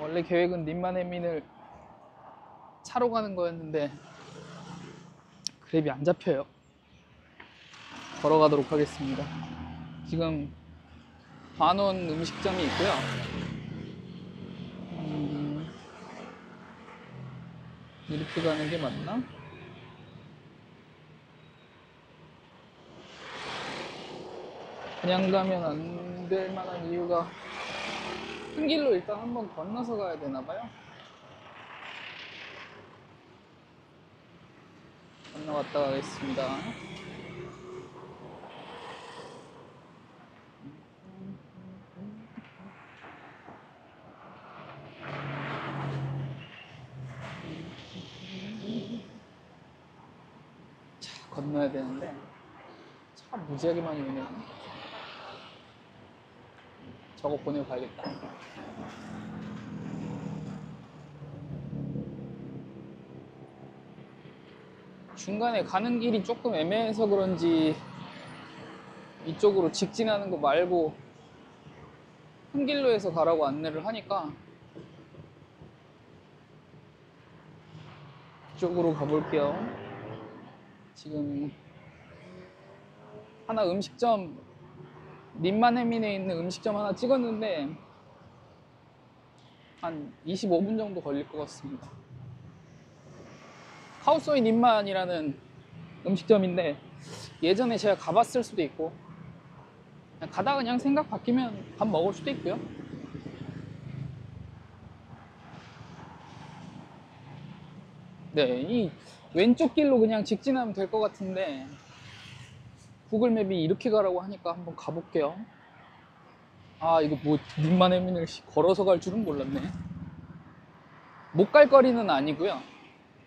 원래 계획은 님만해민을 차로 가는 거였는데 그랩이 안 잡혀요. 걸어가도록 하겠습니다. 지금 반원 음식점이 있고요. 이렇게 가는 게 맞나? 그냥 가면 안 될 만한 이유가 큰 길로 일단 한번 건너서 가야 되나 봐요. 건너갔다 가겠습니다. 차 건너야 되는데 차 무지하게 많이 오네요. 저거 보내고 가야겠다. 중간에 가는 길이 조금 애매해서 그런지 이쪽으로 직진하는 거 말고 큰 길로 해서 가라고 안내를 하니까 이쪽으로 가볼게요. 지금 하나 음식점, 님만해민에 있는 음식점 하나 찍었는데 한 25분 정도 걸릴 것 같습니다. 하우스오이 님만이라는 음식점인데 예전에 제가 가봤을 수도 있고 그냥 가다가 그냥 생각 바뀌면 밥 먹을 수도 있고요. 네, 이 왼쪽 길로 그냥 직진하면 될 것 같은데 구글맵이 이렇게 가라고 하니까 한번 가볼게요. 아, 이거 뭐 님만해민을 걸어서 갈 줄은 몰랐네. 못 갈 거리는 아니고요.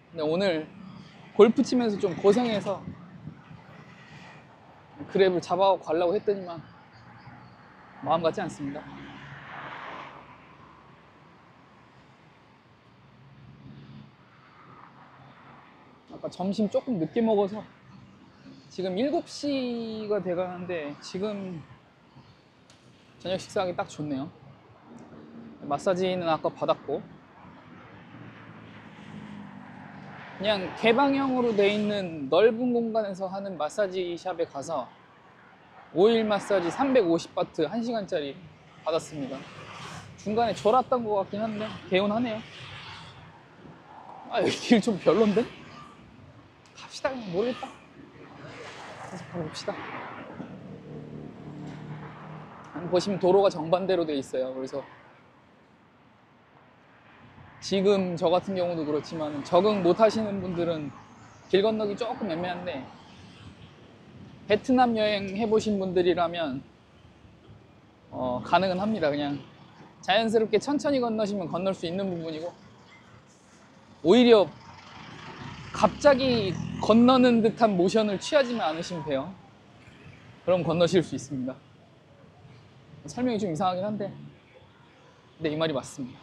근데 오늘 골프 치면서 좀 고생해서 그랩을 잡아 가려고 했더니만 마음 같지 않습니다. 아까 점심 조금 늦게 먹어서 지금 7시가 돼가는데 지금 저녁 식사하기 딱 좋네요. 마사지는 아까 받았고 그냥 개방형으로 돼 있는 넓은 공간에서 하는 마사지 샵에 가서 오일 마사지 350바트 1시간짜리 받았습니다. 중간에 졸았던 것 같긴 한데 개운하네요. 아, 여기 길 좀 별론데? 갑시다. 그냥 모르겠다. 계속 가봅시다. 보시면 도로가 정반대로 돼 있어요. 그래서 지금 저 같은 경우도 그렇지만 적응 못 하시는 분들은 길 건너기 조금 애매한데 베트남 여행 해보신 분들이라면 가능은 합니다. 그냥 자연스럽게 천천히 건너시면 건널 수 있는 부분이고 오히려 갑자기 건너는 듯한 모션을 취하지만 않으시면 돼요. 그럼 건너실 수 있습니다. 설명이 좀 이상하긴 한데 근데 이 말이 맞습니다.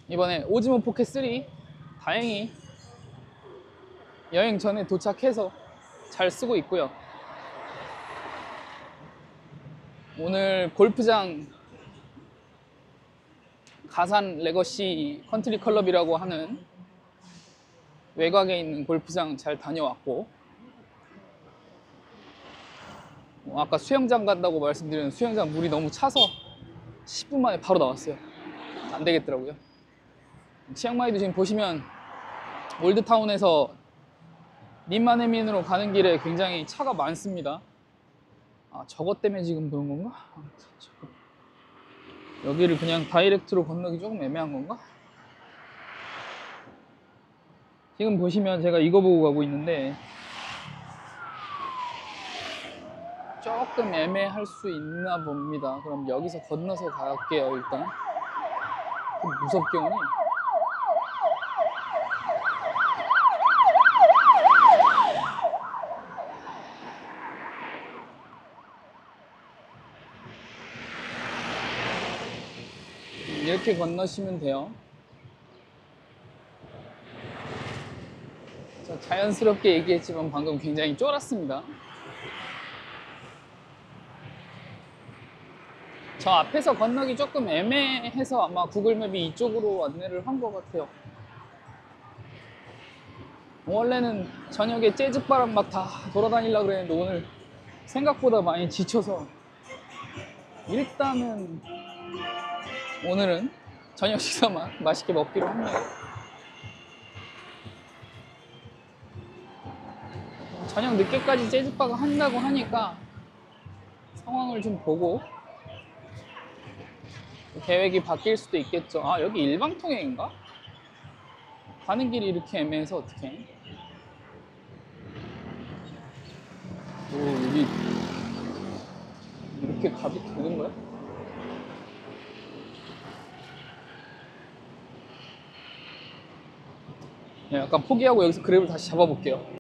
이번에 오즈모 포켓 3 다행히 여행 전에 도착해서 잘 쓰고 있고요. 오늘 골프장 가산 레거시 컨트리 클럽이라고 하는 외곽에 있는 골프장 잘 다녀왔고 아까 수영장 간다고 말씀드렸는데 수영장 물이 너무 차서 10분 만에 바로 나왔어요. 안 되겠더라고요. 치앙마이도 지금 보시면 올드타운에서 님만해민으로 가는 길에 굉장히 차가 많습니다. 아, 저것 때문에 지금 그런 건가? 여기를 그냥 다이렉트로 건너기 조금 애매한 건가? 지금 보시면 제가 이거 보고 가고 있는데 조금 애매할 수 있나 봅니다. 그럼 여기서 건너서 갈게요. 일단 좀 무섭게 오네. 이렇게 건너시면 돼요. 저 자연스럽게 얘기했지만 방금 굉장히 쫄았습니다. 저 앞에서 건너기 조금 애매해서 아마 구글맵이 이쪽으로 안내를 한 것 같아요. 원래는 저녁에 재즈바랑 막 다 돌아다니려고 그랬는데 오늘 생각보다 많이 지쳐서 일단은 오늘은 저녁 식사만 맛있게 먹기로 합니다. 저녁 늦게까지 재즈바가 한다고 하니까 상황을 좀 보고 계획이 바뀔 수도 있겠죠. 아, 여기 일방통행인가? 가는 길이 이렇게 애매해서 어떡해. 오, 여기 이렇게 가도 되는 거야? 약간 포기하고 여기서 그랩을 다시 잡아볼게요.